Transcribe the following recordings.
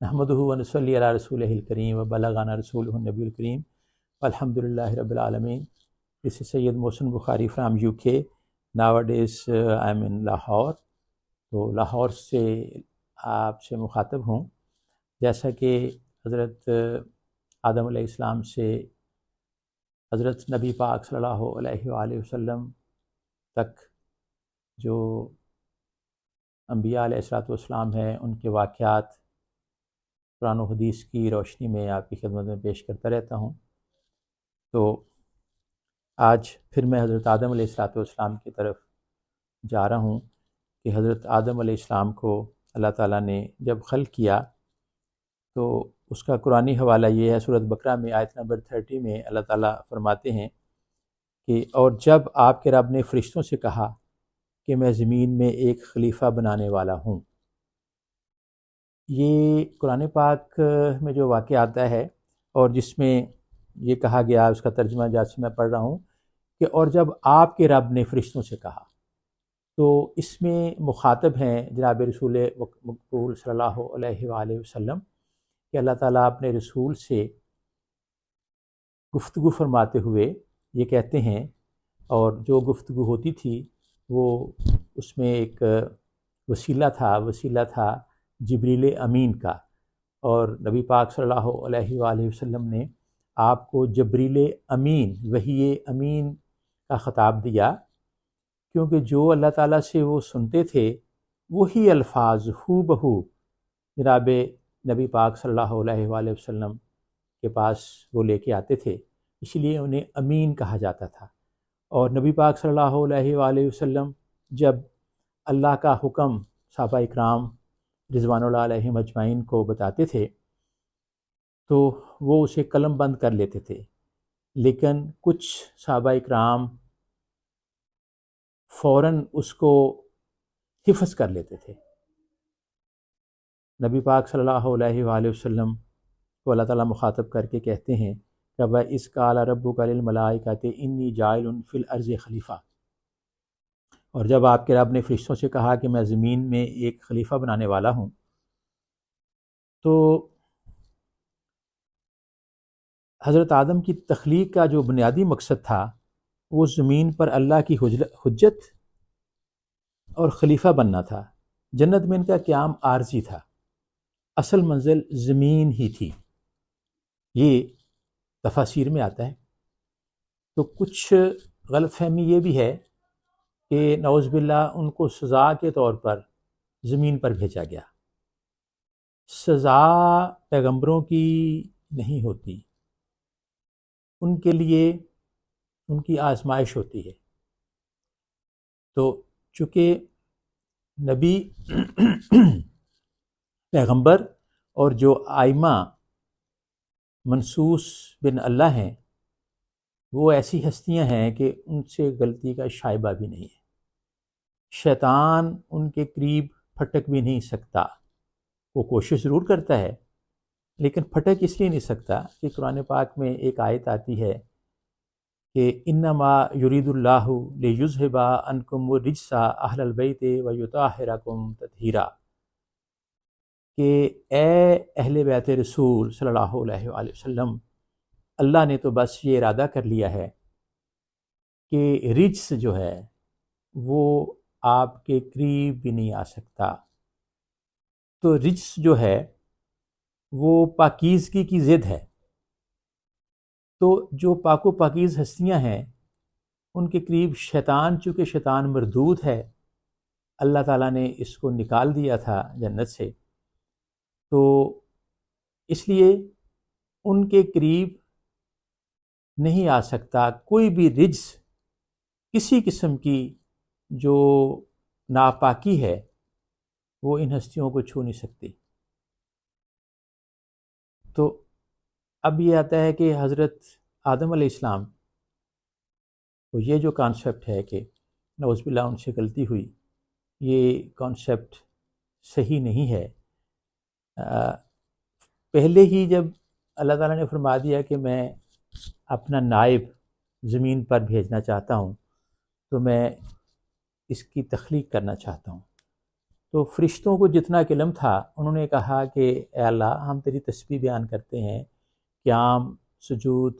نحمدہ ونصلی علی رسولہ الکریم وبلغنا رسولہ النبی الکریم الحمدللہ رب العالمین. This is Sayyid Mohsin Bukhari from UK. Nowadays I'm in Lahore. تو لاہور سے آپ سے مخاطب ہوں. جیسا کہ حضرت آدم علیہ السلام سے حضرت نبی پاک صلی اللہ علیہ وآلہ وسلم تک جو انبیاء علیہ السلام ہیں، ان کے واقعات قرآن و حدیث کی روشنی میں آپ کی خدمت میں پیش کرتا رہتا ہوں. تو آج پھر میں حضرت آدم علیہ السلام کی طرف جا رہا ہوں کہ حضرت آدم علیہ السلام کو اللہ تعالیٰ نے جب خلق کیا تو اس کا قرآنی حوالہ یہ ہے. سورۃ بقرہ میں آیت نمبر 30 میں اللہ تعالیٰ فرماتے ہیں کہ اور جب آپ کے رب نے فرشتوں سے کہا کہ میں زمین میں ایک خلیفہ بنانے والا ہوں. یہ قرآن پاک میں جو واقعہ آتا ہے اور جس میں یہ کہا گیا، اس کا ترجمہ جیسے میں پڑھ رہا ہوں کہ اور جب آپ کے رب نے فرشتوں سے کہا، تو اس میں مخاطب ہیں جناب رسول مقبول صلی اللہ علیہ وآلہ وسلم کہ اللہ تعالیٰ اپنے رسول سے گفتگو فرماتے ہوئے یہ کہتے ہیں، اور جو گفتگو ہوتی تھی وہ اس میں ایک وسیلہ تھا جبریل امین کا. اور نبی پاک صلی اللہ علیہ وآلہ وسلم نے آپ کو جبریل امین، وحی امین کا خطاب دیا، کیونکہ جو اللہ تعالیٰ سے وہ سنتے تھے وہی الفاظ ہو بہو جناب نبی پاک صلی اللہ علیہ وآلہ وسلم کے پاس وہ لے کے آتے تھے، اس لیے انہیں امین کہا جاتا تھا. اور نبی پاک صلی اللہ علیہ وآلہ وسلم جب اللہ کا حکم صحابہ اکرام رضوان اللہ علیہم اجمعین کو بتاتے تھے تو وہ اسے قلم بند کر لیتے تھے، لیکن کچھ صحابہ اکرام فوراً اس کو حفظ کر لیتے تھے. نبی پاک صلی اللہ علیہ وآلہ وسلم کو اللہ تعالیٰ مخاطب کر کے کہتے ہیں کہ وَإِذْ قَالَ رَبُّكَ لِلْمَلَائِكَةِ إِنِّي جَاعِلٌ فِي الْأَرْضِ خلیفہ. اور جب آپ کے رب نے فرشتوں سے کہا کہ میں زمین میں ایک خلیفہ بنانے والا ہوں، تو حضرت آدم کی تخلیق کا جو بنیادی مقصد تھا وہ زمین پر اللہ کی حجت اور خلیفہ بننا تھا. جنت میں ان کا قیام عارضی تھا، اصل منزل زمین ہی تھی. یہ تفاسیر میں آتا ہے. تو کچھ غلط فہمی یہ بھی ہے کہ نعوذ باللہ ان کو سزا کے طور پر زمین پر بھیجا گیا. سزا پیغمبروں کی نہیں ہوتی، ان کے لیے ان کی آزمائش ہوتی ہے. تو چونکہ نبی پیغمبر اور جو آئمہ منصوص بن اللہ ہیں وہ ایسی ہستیاں ہیں کہ ان سے غلطی کا شائبہ بھی نہیں ہے. شیطان ان کے قریب پھٹک بھی نہیں سکتا. وہ کوشش ضرور کرتا ہے لیکن پھٹک اس لیے نہیں سکتا کہ قرآن پاک میں ایک آیت آتی ہے کہ انما یرید اللہ لیذھب عنکم الرجس اہل البیت ویطہرکم تطہیرا، کہ اے اہل بیت رسول صلی اللہ علیہ وآلہ وسلم، اللہ نے تو بس یہ ارادہ کر لیا ہے کہ رجس جو ہے وہ آپ کے قریب بھی نہیں آ سکتا. تو رجس جو ہے وہ پاکیزگی کی ضد ہے. تو جو پاک و پاکیز ہستیاں ہیں ان کے قریب شیطان، چونکہ شیطان مردود ہے، اللہ تعالیٰ نے اس کو نکال دیا تھا جنت سے، تو اس لیے ان کے قریب نہیں آ سکتا. کوئی بھی رجس، کسی قسم کی جو ناپاکی ہے وہ ان ہستیوں کو چھو نہیں سکتی. تو اب یہ آتا ہے کہ حضرت آدم علیہ السلام کو یہ جو کانسیپٹ ہے کہ نعوذ باللہ ان سے غلطی ہوئی، یہ کانسیپٹ صحیح نہیں ہے. پہلے ہی جب اللہ تعالیٰ نے فرما دیا کہ میں اپنا نائب زمین پر بھیجنا چاہتا ہوں تو میں اس کی تخلیق کرنا چاہتا ہوں، تو فرشتوں کو جتنا کہ علم تھا انہوں نے کہا کہ اے اللہ ہم تیری تسبیح بیان کرتے ہیں، قیام، سجود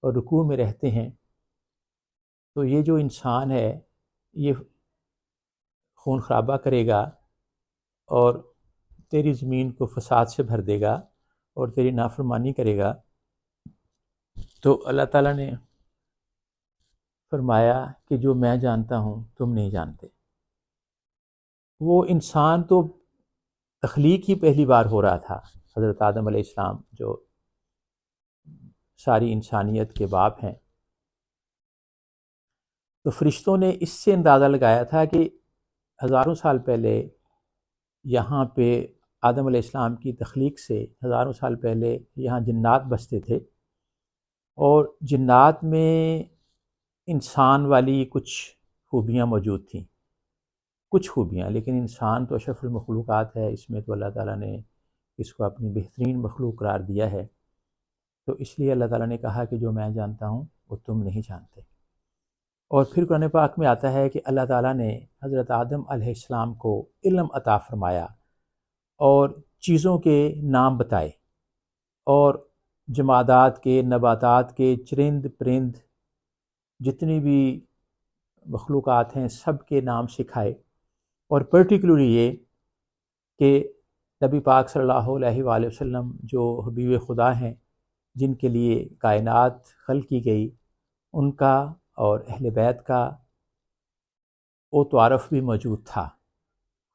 اور رکوع میں رہتے ہیں، تو یہ جو انسان ہے یہ خون خرابہ کرے گا اور تیری زمین کو فساد سے بھر دے گا اور تیری نافرمانی کرے گا۔ تو اللہ تعالیٰ نے فرمایا کہ جو میں جانتا ہوں تم نہیں جانتے۔ وہ انسان تو تخلیق ہی پہلی بار ہو رہا تھا، حضرت آدم علیہ السلام جو ساری انسانیت کے باپ ہیں، تو فرشتوں نے اس سے اندازہ لگایا تھا کہ ہزاروں سال پہلے یہاں پہ آدم علیہ السلام کی تخلیق سے ہزاروں سال پہلے یہاں جنات بستے تھے، اور جنات میں انسان والی کچھ خوبیاں موجود تھیں، کچھ خوبیاں، لیکن انسان تو اشرف المخلوقات ہے، اس میں تو اللہ تعالیٰ نے اس کو اپنی بہترین مخلوق قرار دیا ہے۔ تو اس لیے اللہ تعالیٰ نے کہا کہ جو میں جانتا ہوں وہ تم نہیں جانتے۔ اور پھر قرآن پاک میں آتا ہے کہ اللہ تعالیٰ نے حضرت آدم علیہ السلام کو علم عطا فرمایا اور چیزوں کے نام بتائے، اور جمادات کے، نباتات کے، چرند پرند جتنی بھی مخلوقات ہیں سب کے نام سکھائے، اور پرٹیکولرلی یہ کہ نبی پاک صلی اللہ علیہ وآلہ وسلم جو حبیب خدا ہیں، جن کے لیے کائنات خلق کی گئی، ان کا اور اہل بیت کا وہ تعارف بھی موجود تھا،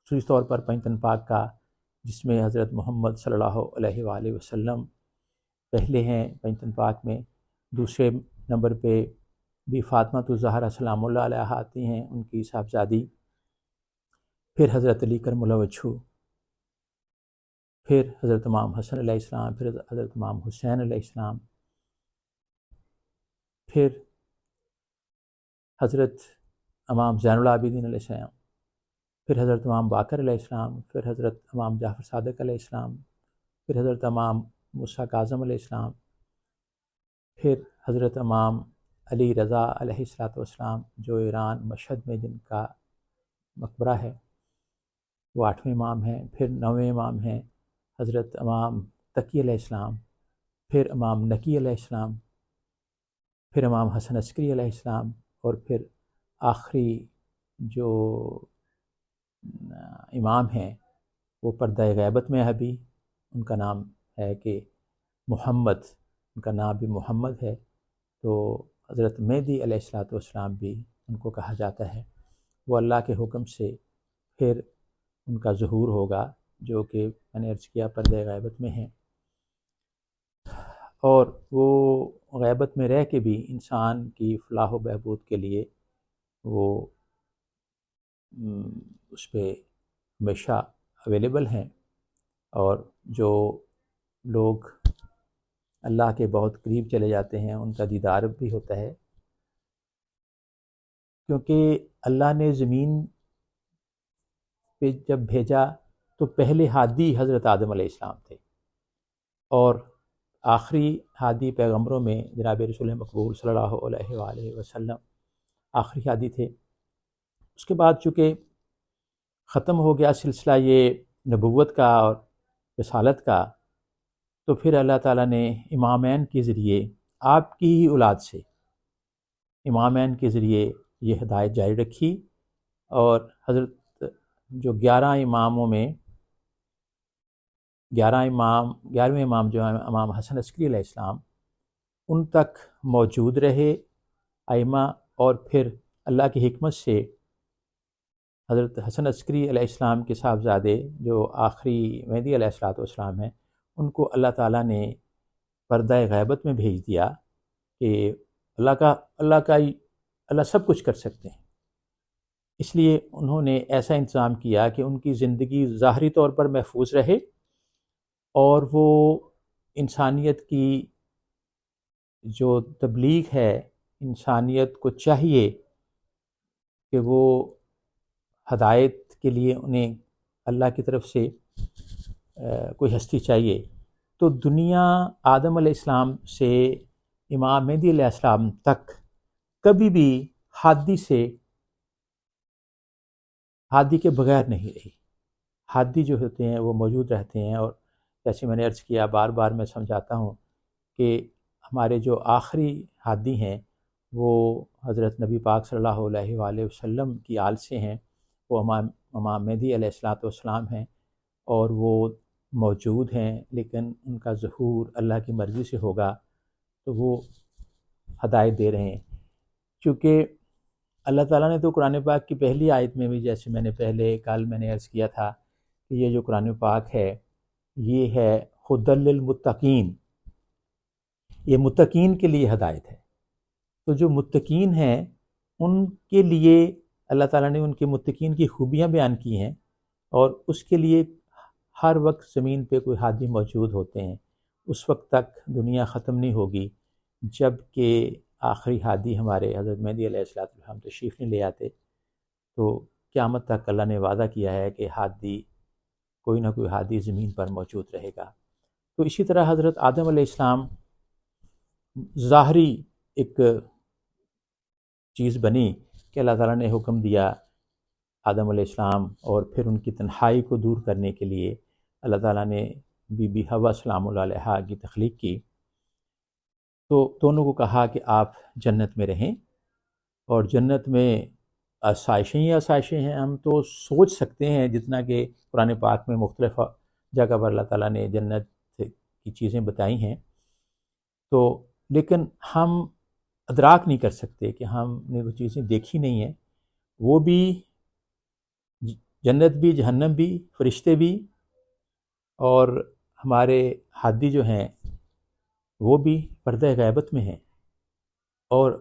خصوصی طور پر پنجتن پاک کا، جس میں حضرت محمد صلی اللہ علیہ وآلہ وسلم پہلے ہیں پنجتن پاک میں، دوسرے نمبر پہ بھی فاطمہ الزہرا سلام اللہ علیہا آتی ہیں، ان کی صاحبزادی، پھر حضرت علی کرم اللہ وجہہ، پھر حضرت امام حسن علیہ السلام، پھر حضرت امام حسین علیہ السلام، پھر حضرت امام زین العابدین علیہ السلام، پھر حضرت امام باقر علیہ السلام، پھر حضرت امام جعفر صادق علیہ السلام، پھر حضرت امام موسیٰ کاظم علیہ السلام، پھر حضرت امام علی رضا علیہ السلام جو ایران مشہد میں جن کا مقبرہ ہے، وہ 8ویں امام ہیں، پھر 9ویں امام ہیں حضرت امام تقی علیہ السلام، پھر امام نقی علیہ السلام، پھر امام حسن عسکری علیہ السلام، اور پھر آخری جو امام ہیں وہ پردہ غیبت میں ابھی، ان کا نام ہے کہ محمد، ان کا نام بھی محمد ہے، تو حضرت مہدی علیہ السلام بھی ان کو کہا جاتا ہے۔ وہ اللہ کے حکم سے پھر ان کا ظہور ہوگا، جو کہ میں نے عرض کیا پردہ غیبت میں ہیں، اور وہ غیبت میں رہ کے بھی انسان کی فلاح و بہبود کے لیے وہ اس پہ ہمیشہ اویلیبل ہیں، اور جو لوگ اللہ کے بہت قریب چلے جاتے ہیں ان کا دیدار بھی ہوتا ہے، کیونکہ اللہ نے زمین پہ جب بھیجا تو پہلے ہادی حضرت آدم علیہ السلام تھے، اور آخری ہادی پیغمبروں میں جناب رسول مقبول صلی اللہ علیہ وآلہ وسلم آخری ہادی تھے۔ اس کے بعد چونکہ ختم ہو گیا سلسلہ یہ نبوت کا اور رسالت کا، تو پھر اللہ تعالیٰ نے امامین کے ذریعے آپ کی ہی اولاد سے امامین کے ذریعے یہ ہدایت جاری رکھی، اور حضرت جو 11 اماموں میں 11ویں امام جو ہیں امام حسن عسکری علیہ السلام، ان تک موجود رہے ائمہ، اور پھر اللہ کی حکمت سے حضرت حسن عسکری علیہ السلام کے صاحبزادے جو آخری مہدی علیہ السلام ہیں، ان کو اللہ تعالیٰ نے پردہ غیبت میں بھیج دیا کہ اللہ سب کچھ کر سکتے ہیں، اس لیے انہوں نے ایسا انتظام کیا کہ ان کی زندگی ظاہری طور پر محفوظ رہے، اور وہ انسانیت کی جو تبلیغ ہے، انسانیت کو چاہیے کہ وہ ہدایت کے لیے انہیں اللہ کی طرف سے کوئی ہستی چاہیے، تو دنیا آدم علیہ السلام سے امام مہدی علیہ السلام تک کبھی بھی ہادی کے بغیر نہیں رہی، حادی جو ہوتے ہیں وہ موجود رہتے ہیں، اور جیسے میں نے عرض کیا، بار بار میں سمجھاتا ہوں کہ ہمارے جو آخری حادی ہیں وہ حضرت نبی پاک صلی اللہ علیہ وآلہ وسلم کی آل سے ہیں، وہ امام مہدی علیہ الصلوۃ والسلام ہیں، اور وہ موجود ہیں، لیکن ان کا ظہور اللہ کی مرضی سے ہوگا، تو وہ ہدایت دے رہے ہیں۔ چونکہ اللہ تعالیٰ نے تو قرآن پاک کی پہلی آیت میں بھی، جیسے میں نے کل میں نے عرض کیا تھا کہ یہ جو قرآن پاک ہے یہ ہے ہدی للمتقین، یہ متقین کے لیے ہدایت ہے۔ تو جو متقین ہیں ان کے لیے اللہ تعالیٰ نے ان کے متقین کی خوبیاں بیان کی ہیں، اور اس کے لیے ہر وقت زمین پہ کوئی ہادی موجود ہوتے ہیں۔ اس وقت تک دنیا ختم نہیں ہوگی جب کہ آخری ہادی ہمارے حضرت مہدی علیہ السلام تشریف نہیں لے آتے، تو قیامت تک اللہ نے وعدہ کیا ہے کہ ہادی، کوئی نہ کوئی ہادی زمین پر موجود رہے گا۔ تو اسی طرح حضرت آدم علیہ السلام ظاہری ایک چیز بنی کہ اللہ تعالیٰ نے حکم دیا آدم علیہ السلام، اور پھر ان کی تنہائی کو دور کرنے کے لیے اللہ تعالیٰ نے بی بی حوا سلام اللہ علیہا کی تخلیق کی، تو دونوں کو کہا کہ آپ جنت میں رہیں، اور جنت میں آسائشیں ہی آسائشیں ہیں۔ ہم تو سوچ سکتے ہیں جتنا کہ قرآن پاک میں مختلف جگہ پر اللہ تعالیٰ نے جنت کی چیزیں بتائی ہیں، تو لیکن ہم ادراک نہیں کر سکتے کہ ہم نے وہ چیزیں دیکھی نہیں ہیں۔ وہ بھی جنت بھی، جہنم بھی، فرشتے بھی، اور ہمارے ہادی جو ہیں وہ بھی پردہ غیبت میں ہیں، اور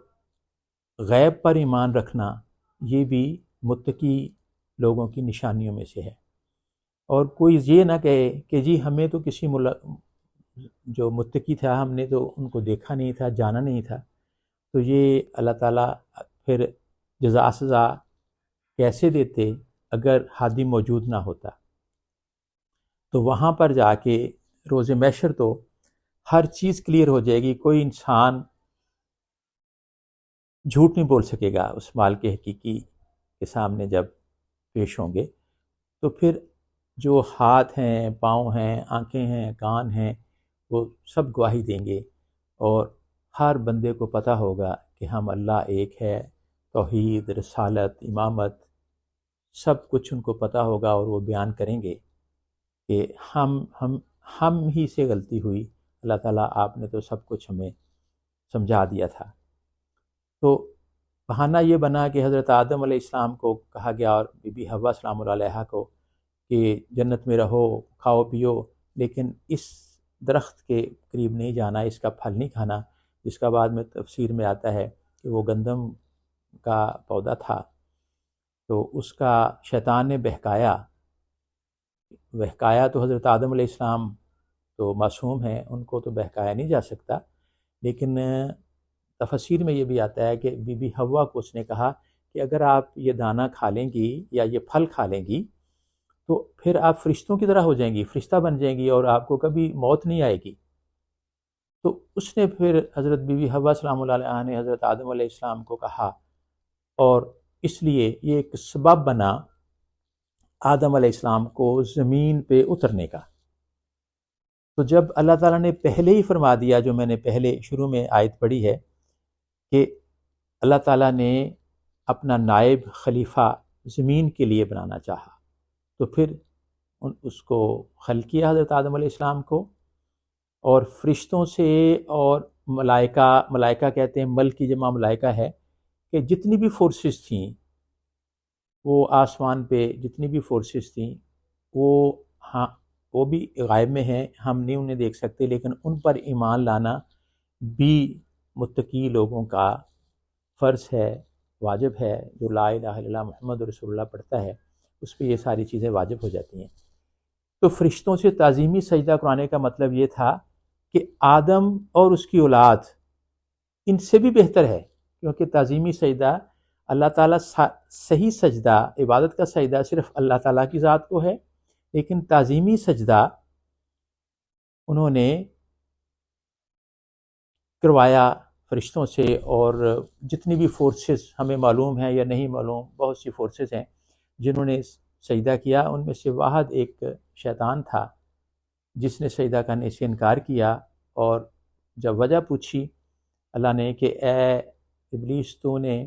غیب پر ایمان رکھنا یہ بھی متقی لوگوں کی نشانیوں میں سے ہے۔ اور کوئی یہ نہ کہے کہ جی ہمیں تو کسی جو متقی تھا ہم نے تو ان کو دیکھا نہیں تھا، جانا نہیں تھا، تو یہ اللہ تعالیٰ پھر جزا سزا کیسے دیتے اگر ہادی موجود نہ ہوتا؟ تو وہاں پر جا کے روز محشر تو ہر چیز کلیئر ہو جائے گی، کوئی انسان جھوٹ نہیں بول سکے گا اس مال کے حقیقی کے سامنے جب پیش ہوں گے۔ تو پھر جو ہاتھ ہیں، پاؤں ہیں، آنکھیں ہیں، کان ہیں، وہ سب گواہی دیں گے، اور ہر بندے کو پتہ ہوگا کہ ہم اللہ ایک ہے، توحید، رسالت، امامت، سب کچھ ان کو پتہ ہوگا، اور وہ بیان کریں گے کہ ہم ہی سے غلطی ہوئی، اللہ تعالیٰ آپ نے تو سب کچھ ہمیں سمجھا دیا تھا۔ تو بہانہ یہ بنا کہ حضرت آدم علیہ السلام کو کہا گیا، اور بی بی حوا سلام اللہ علیہا کو، کہ جنت میں رہو، کھاؤ پیو، لیکن اس درخت کے قریب نہیں جانا، اس کا پھل نہیں کھانا، جس کا بعد میں تفسیر میں آتا ہے کہ وہ گندم کا پودا تھا، تو اس کا شیطان نے بہکایا تو حضرت آدم علیہ السلام تو معصوم ہیں، ان کو تو بہکایا نہیں جا سکتا، لیکن تفسیر میں یہ بھی آتا ہے کہ بی بی حوا کو اس نے کہا کہ اگر آپ یہ دانہ کھا لیں گی یا یہ پھل کھا لیں گی تو پھر آپ فرشتوں کی طرح ہو جائیں گی، فرشتہ بن جائیں گی، اور آپ کو کبھی موت نہیں آئے گی۔ تو اس نے پھر حضرت بی بی حوا سلام اللہ علیہا نے حضرت آدم علیہ السلام کو کہا، اور اس لیے یہ ایک سبب بنا آدم علیہ السلام کو زمین پہ اترنے کا۔ تو جب اللہ تعالیٰ نے پہلے ہی فرما دیا، جو میں نے پہلے شروع میں آیت پڑھی ہے، کہ اللہ تعالیٰ نے اپنا نائب خلیفہ زمین کے لیے بنانا چاہا، تو پھر اس کو خلق کیا حضرت آدم علیہ السلام کو، اور فرشتوں سے اور ملائکہ کہتے ہیں، مل کی جمع ملائکہ ہے، کہ جتنی بھی فورسز تھیں، وہ آسمان پہ جتنی بھی فورسز تھیں، وہ بھی غائب میں ہیں، ہم نہیں انہیں دیکھ سکتے، لیکن ان پر ایمان لانا بھی متقی لوگوں کا فرض ہے، واجب ہے۔ جو لا الہ الا اللہ محمد رسول اللہ پڑھتا ہے اس پہ یہ ساری چیزیں واجب ہو جاتی ہیں۔ تو فرشتوں سے تعظیمی سجدہ قرآن کا مطلب یہ تھا کہ آدم اور اس کی اولاد ان سے بھی بہتر ہے، کیونکہ تعظیمی سجدہ اللہ تعالیٰ، صحیح سجدہ، عبادت کا سجدہ صرف اللہ تعالیٰ کی ذات کو ہے، لیکن تعظیمی سجدہ انہوں نے کروایا فرشتوں سے، اور جتنی بھی فورسز ہمیں معلوم ہیں یا نہیں معلوم، بہت سی فورسز ہیں جنہوں نے سجدہ کیا، ان میں سے واحد ایک شیطان تھا جس نے سجدہ کرنے سے انکار کیا، اور جب وجہ پوچھی اللہ نے کہ اے ابلیس تو نے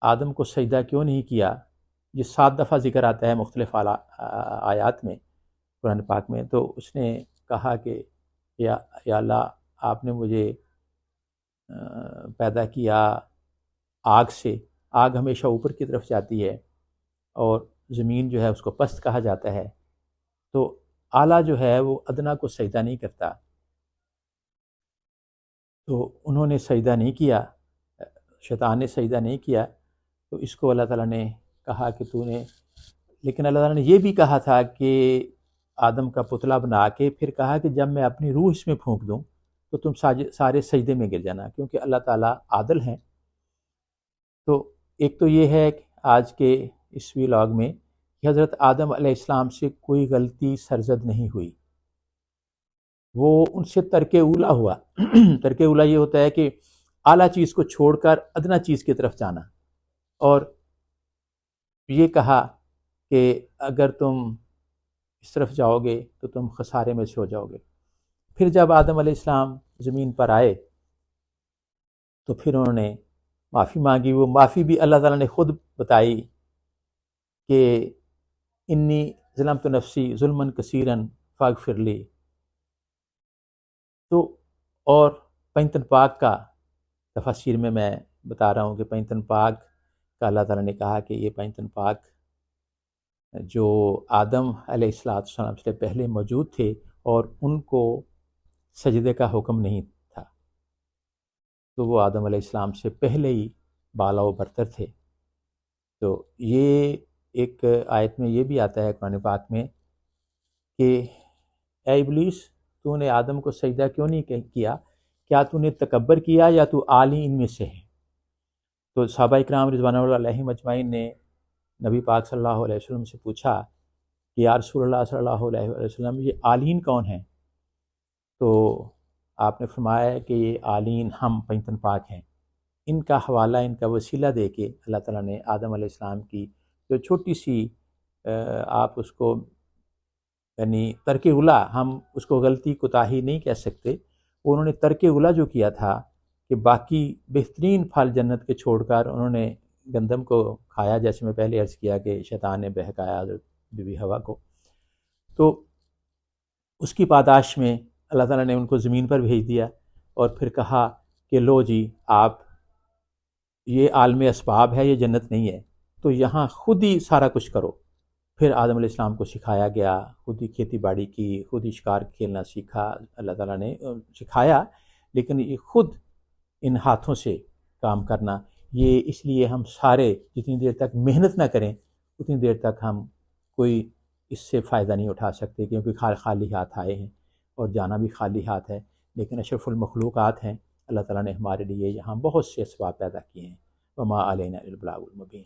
آدم کو سجدہ کیوں نہیں کیا، یہ 7 دفعہ ذکر آتا ہے مختلف آیات میں قرآن پاک میں، تو اس نے کہا کہ یا اللہ، آپ نے مجھے پیدا کیا آگ سے، آگ ہمیشہ اوپر کی طرف جاتی ہے اور زمین جو ہے اس کو پست کہا جاتا ہے، تو اعلیٰ جو ہے وہ ادنا کو سجدہ نہیں کرتا، تو انہوں نے سجدہ نہیں کیا، شیطان نے سجدہ نہیں کیا، تو اس کو اللہ تعالیٰ نے کہا کہ تو نے، لیکن اللہ تعالیٰ نے یہ بھی کہا تھا کہ آدم کا پتلا بنا کے پھر کہا کہ جب میں اپنی روح اس میں پھونک دوں تو تم سارے سجدے میں گر جانا، کیونکہ اللہ تعالیٰ عادل ہیں۔ تو ایک تو یہ ہے کہ آج کے اس ویلاگ میں کہ حضرت آدم علیہ السلام سے کوئی غلطی سرزد نہیں ہوئی، وہ ان سے ترک اولا ہوا۔ ترک اولا یہ ہوتا ہے کہ اعلیٰ چیز کو چھوڑ کر ادنا چیز کی طرف جانا، اور یہ کہا کہ اگر تم اس طرف جاؤ گے تو تم خسارے میں سے ہو جاؤ گے۔ پھر جب آدم علیہ السلام زمین پر آئے تو پھر انہوں نے معافی مانگی، وہ معافی بھی اللہ تعالیٰ نے خود بتائی کہ انی ظلمت نفسی ظلمًا کثیرا فاغفر لی۔ تو اور پینتن پاک کا تفسیر میں بتا رہا ہوں کہ پینتن پاک کا اللہ تعالیٰ نے کہا کہ یہ پینتن پاک جو آدم علیہ السلام سے پہلے موجود تھے اور ان کو سجدے کا حکم نہیں تھا، تو وہ آدم علیہ السلام سے پہلے ہی بالا و برتر تھے۔ تو یہ ایک آیت میں یہ بھی آتا ہے قرآن پاک میں کہ اے ابلیس، تو نے آدم کو سجدہ کیوں نہیں کیا، کیا تو نے تکبر کیا یا تو عالی ان میں سے ہے؟ تو صحابہ اکرام رضوان اللہ علیہم اجمعین نے نبی پاک صلی اللہ علیہ وسلم سے پوچھا کہ یا رسول اللہ صلی اللہ علیہ وسلم، یہ عالین کون ہیں؟ تو آپ نے فرمایا کہ یہ عالین ہم پینتن پاک ہیں۔ ان کا حوالہ، ان کا وسیلہ دے کے اللہ تعالیٰ نے آدم علیہ السلام کی جو چھوٹی سی آپ اس کو یعنی ترک اولا، ہم اس کو غلطی کوتاہی نہیں کہہ سکتے، انہوں نے ترک اولا جو کیا تھا کہ باقی بہترین پھل جنت کے چھوڑ کر انہوں نے گندم کو کھایا، جیسے میں پہلے عرض کیا کہ شیطان نے بہکایا حضرت بی بی حوا کو، تو اس کی پاداش میں اللہ تعالیٰ نے ان کو زمین پر بھیج دیا اور پھر کہا کہ لو جی، آپ یہ عالم اسباب ہے، یہ جنت نہیں ہے، تو یہاں خود ہی سارا کچھ کرو۔ پھر آدم علیہ السلام کو سکھایا گیا، خود ہی کھیتی باڑی کی، خود ہی شکار کھیلنا سیکھا، اللہ تعالیٰ نے سکھایا، لیکن یہ خود ان ہاتھوں سے کام کرنا، یہ اس لیے ہم سارے جتنی دیر تک محنت نہ کریں اتنی دیر تک ہم کوئی اس سے فائدہ نہیں اٹھا سکتے، کیونکہ خالی ہاتھ آئے ہیں اور جانا بھی خالی ہاتھ ہے۔ لیکن اشرف المخلوقات ہیں، اللہ تعالیٰ نے ہمارے لیے یہاں بہت سے اسباب پیدا کیے ہیں۔ وما علینا الا البلاغ المبین۔